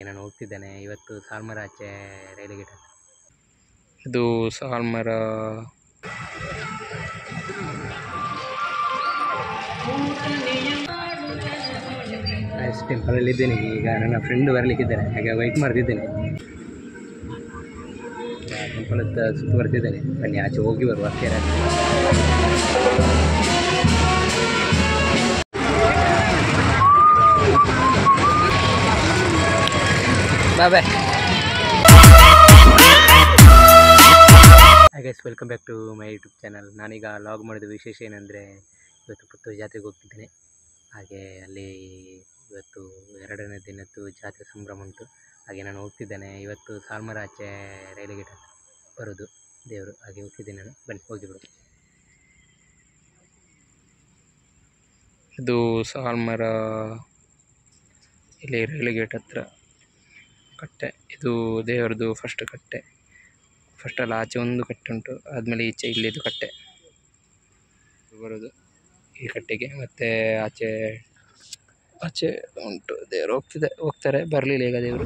ನಾನು ಹೋಗ್ತಿದ್ದೇನೆ ಇವತ್ತು ಸಾಲ್ಮರ ಆಚೆ ರೈಲು ಗೇಟ್ ಹತ್ರ. ಇದು ಸಾಲ್ಮರ ಟೆಂಪಲಲ್ಲಿ ಇದ್ದೇನೆ. ಈಗ ನನ್ನ ಫ್ರೆಂಡ್ ಬರಲಿಕ್ಕಿದ್ದೇನೆ, ಹಾಗೆ ವೆಯ್ಟ್ ಮಾಡ್ತಿದ್ದೇನೆ. ಟೆಂಪಲ್ ಹತ್ರ ಸುತ್ತು ಬರ್ತಿದ್ದೇನೆ. ಬನ್ನಿ ಆಚೆ ಹೋಗಿ ಬರುವ. Care bye. Guys, welcome back to my YouTube channel. ನಾನೀಗ ಲಾಗ್ ಮಾಡಿದ ವಿಶೇಷ ಏನಂದರೆ, ಇವತ್ತು ಪುತ್ತೂರು ಜಾತ್ರೆಗೆ ಹೋಗ್ತಿದ್ದೇನೆ. ಹಾಗೆ ಅಲ್ಲಿ ಇವತ್ತು 2ನೇ ದಿನದ್ದು ಜಾತ್ರೆ ಸಂಭ್ರಮ ಉಂಟು. ಹಾಗೆ ನಾನು ಹೋಗ್ತಿದ್ದೇನೆ ಇವತ್ತು ಸಾಲ್ಮರ ಆಚೆ ರೈಲು ಗೇಟ್ ಹತ್ರ ಬರೋದು ದೇವರು. ಹಾಗೆ ಹೋಗ್ತಿದ್ದೇನೆ ನಾನು. ಬನ್ನಿ ಹೋಗಿ ಬಿಡು. ಇದು ಸಾಲ್ಮರ ಇಲ್ಲಿ ರೈಲು ಗೇಟ್ ಹತ್ರ ಕಟ್ಟೆ. ಇದು ದೇವರದು ಫಸ್ಟ್ ಕಟ್ಟೆ. ಫಸ್ಟಲ್ಲಿ ಆಚೆ ಒಂದು ಕಟ್ಟೆ ಉಂಟು, ಆದಮೇಲೆ ಈಚೆ ಇಲ್ಲಿದು ಕಟ್ಟೆ ಬರೋದು ಈ ಕಟ್ಟೆಗೆ. ಮತ್ತು ಆಚೆ ಆಚೆ ಉಂಟು ದೇವರು. ಹೋಗ್ತಾರೆ, ಬರಲಿಲ್ಲ ಈಗ ದೇವರು.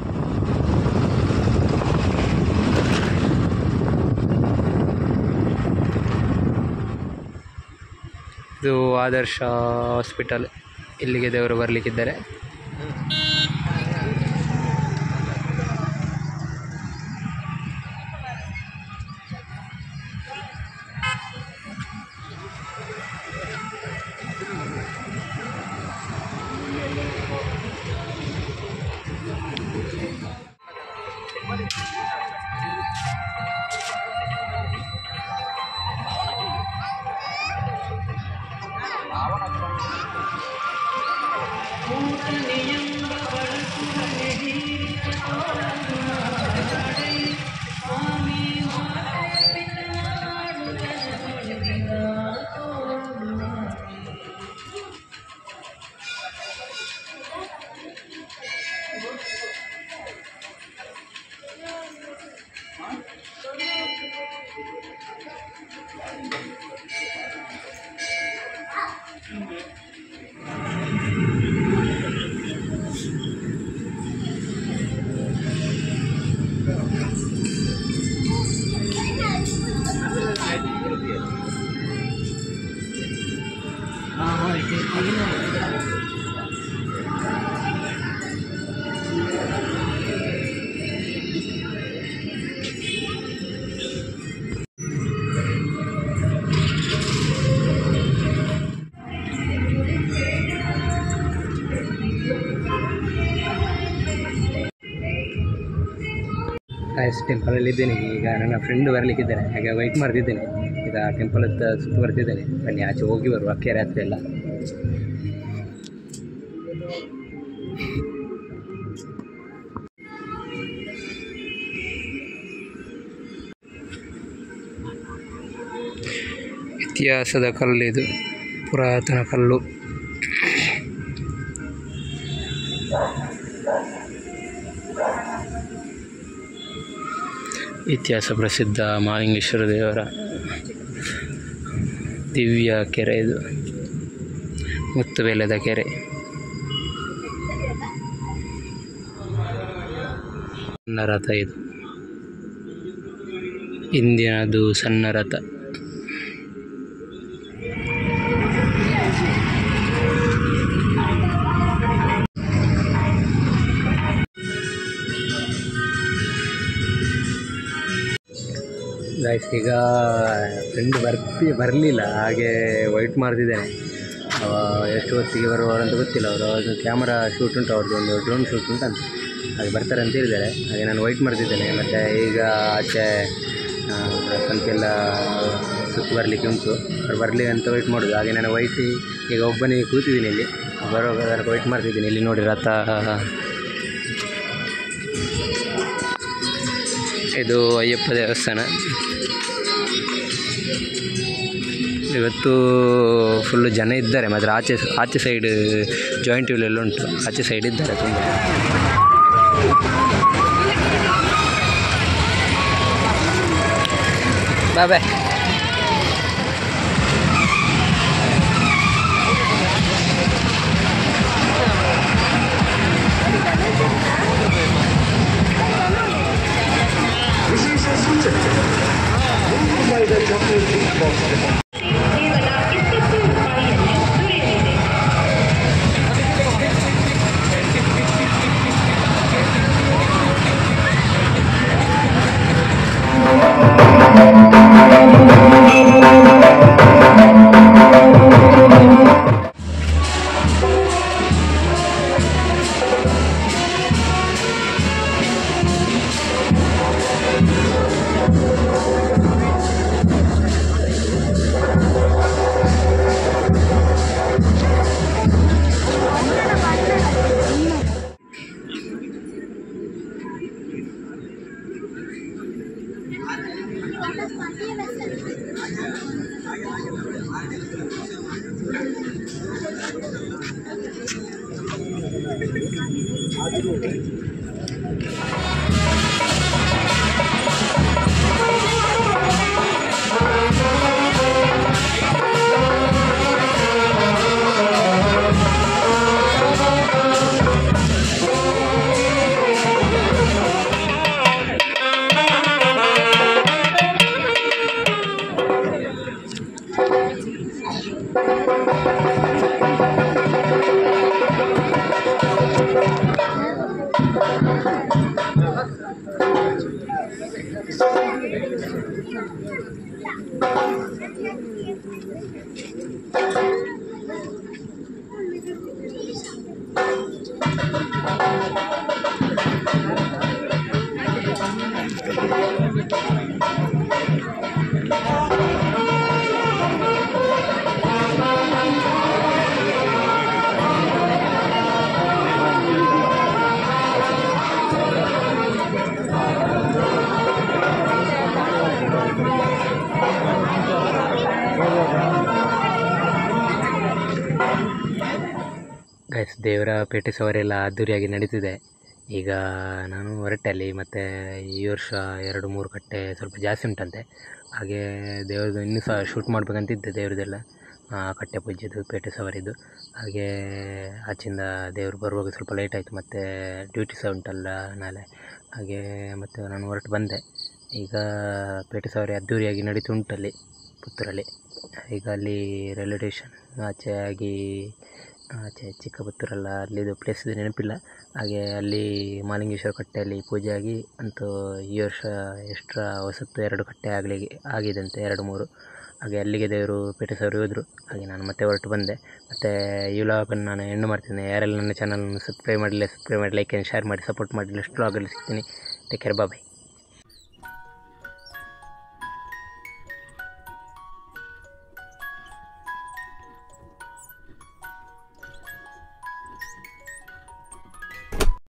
ಇದು ಆದರ್ಶ ಹಾಸ್ಪಿಟಲ್, ಇಲ್ಲಿಗೆ ದೇವರು ಬರಲಿಕ್ಕಿದ್ದಾರೆ. ಟೆಂಪಲಲ್ಲಿ ಇದ್ದೇನೆ. ಈಗ ನನ್ನ ಫ್ರೆಂಡ್ ಬರಲಿಕ್ಕಿದ್ದೇನೆ, ಹಾಗೆ ವೆಯ್ಟ್ ಮಾಡ್ತಿದ್ದೇನೆ. ಈಗ ಟೆಂಪಲ್ ಹತ್ರ ಸುತ್ತು ಬರ್ತಿದ್ದೇನೆ. ಬನ್ನಿ ಆಚೆ ಹೋಗಿ ಬರುವ. ಕೆರೆ ಹತ್ರ ಎಲ್ಲ ಇತಿಹಾಸದ ಕಲ್ಲು, ಇದು ಪುರಾತನ ಕಲ್ಲು. ಇತಿಹಾಸ ಪ್ರಸಿದ್ಧ ಮಹಾಲಿಂಗೇಶ್ವರ ದೇವರ ದಿವ್ಯ ಕೆರೆ ಇದು, ಮುತ್ತು ಬೆಲ್ಲದ ಕೆರೆ. ಸಣ್ಣ ರಥ ಇದು, ಇಂದಿನದು ಸಣ್ಣ ರಥ. ಗೈಸ್, ಈಗ ಫ್ರೆಂಡ್ ಬರಲಿಲ್ಲ, ಹಾಗೆ ವೆಯ್ಟ್ ಮಾಡ್ತಿದ್ದೇನೆ. ಎಷ್ಟು ಹೊತ್ತಿಗೆ ಬರುವವರಂತ ಗೊತ್ತಿಲ್ಲ. ಅದು ಕ್ಯಾಮರಾ ಶೂಟ್ ಉಂಟು, ಅವ್ರದ್ದು ಒಂದು ಡ್ರೋನ್ ಶೂಟ್ ಉಂಟು ಅಂತ, ಹಾಗೆ ಬರ್ತಾರೆ ಅಂತ ಹೇಳಿದ್ದಾರೆ. ಹಾಗೆ ನಾನು ವೆಯ್ಟ್ ಮಾಡ್ತಿದ್ದೇನೆ. ಮತ್ತು ಈಗ ಆಚೆ ಸ್ವಲ್ಪ ಎಲ್ಲ ಸುತ್ತು ಬರಲಿಕ್ಕೆ ಉಂಟು, ಅವ್ರು ಬರಲಿ ಅಂತ ವೆಯ್ಟ್ ಮಾಡೋದು. ಹಾಗೆ ನಾನು ಈಗ ಒಬ್ಬನಿಗೆ ಕೂತಿದ್ದೀನಿ ಇಲ್ಲಿ, ಬರೋವಾಗ ವೆಯ್ಟ್ ಮಾಡ್ತಿದ್ದೀನಿ. ಇಲ್ಲಿ ನೋಡಿ ರಥ, ಇದು ಅಯ್ಯಪ್ಪ ದೇವಸ್ಥಾನ. ಇವತ್ತು ಫುಲ್ಲು ಜನ ಇದ್ದಾರೆ. ಮಾತ್ರ ಆಚೆ ಸೈಡ್ ಜಾಯಿಂಟ್ ವೀಲ್ ಎಲ್ಲ ಉಂಟು, ಆಚೆ ಸೈಡ್ ಇದ್ದಾರೆ ತುಂಬ. ಬಾಯ್. ಗೈಸ್, ದೇವರ ಪೇಟೆ ಸವಾರಿಯೆಲ್ಲ ಅದ್ದೂರಿಯಾಗಿ ನಡೀತಿದೆ. ಈಗ ನಾನು ಹೊರಟೆ ಅಲ್ಲಿ, ಮತ್ತು ಈ ವರ್ಷ 2-3 ಕಟ್ಟೆ ಸ್ವಲ್ಪ ಜಾಸ್ತಿ ಉಂಟಂತೆ. ಹಾಗೆ ದೇವ್ರದ್ದು ಇನ್ನೂ ಸಹ ಶೂಟ್ ಮಾಡಬೇಕಂತಿದ್ದೆ, ದೇವ್ರದ್ದೆಲ್ಲ ಕಟ್ಟೆ ಪೂಜೆದು ಪೇಟೆ ಸವಾರಿದು. ಹಾಗೆ ಆಚಿಂದ ದೇವರು ಬರುವಾಗ ಸ್ವಲ್ಪ ಲೇಟ್ ಆಯಿತು, ಮತ್ತು ಡ್ಯೂಟಿ ಸಹ ಉಂಟಲ್ಲ ನಾಳೆ. ಹಾಗೆ ಮತ್ತು ನಾನು ಹೊರಟು ಬಂದೆ. ಈಗ ಪೇಟೆ ಸವಾರಿ ಅದ್ದೂರಿಯಾಗಿ ನಡೀತು ಉಂಟಲ್ಲಿ ಪುತ್ತೂರಲ್ಲಿ. ಈಗ ಅಲ್ಲಿ ರೈಲ್ವೆ ಸ್ಟೇಷನ್ ಆಚೆ ಚಿಕ್ಕಪುತ್ತೂರಲ್ಲ, ಅಲ್ಲಿದು ಪ್ಲೇಸಿದು ನೆನಪಿಲ್ಲ. ಹಾಗೆ ಅಲ್ಲಿ ಮಹಾಲಿಂಗೇಶ್ವರ ಕಟ್ಟೆಯಲ್ಲಿ ಪೂಜೆ ಆಗಿ ಅಂತೂ ಈ ವರ್ಷ ಎಕ್ಸ್ಟ್ರಾ ಹೊಸತ್ತು 2 ಕಟ್ಟೆ ಆಗಿದಂತೆ, 2-3. ಹಾಗೆ ಅಲ್ಲಿಗೆ ದೇವರು ಪೇಟೆ ಸವಾರಿ ಹೋದರು. ಹಾಗೆ ನಾನು ಮತ್ತೆ ಹೊರಟು ಬಂದೆ. ಮತ್ತು ಈ ವ್ಲಾಗನ್ನು ನಾನು ಎಂಡ್ ಮಾಡ್ತೀನಿ. ಯಾರೆಲ್ಲ ನನ್ನ ಚಾನಲನ್ನು ಸಬ್ಸ್ಕ್ರೈಬ್ ಮಾಡಿ, ಲೈಕ್ ಆ್ಯಂಡ್ ಶೇರ್ ಮಾಡಿ, ಸಪೋರ್ಟ್ ಮಾಡಿ. ನೆಕ್ಸ್ಟ್ ವ್ಲಾಗಲ್ಲಿ ಸಿಗ್ತೀನಿ. ಟೇಕ್ ಕೇರ್, ಬಾಯ್.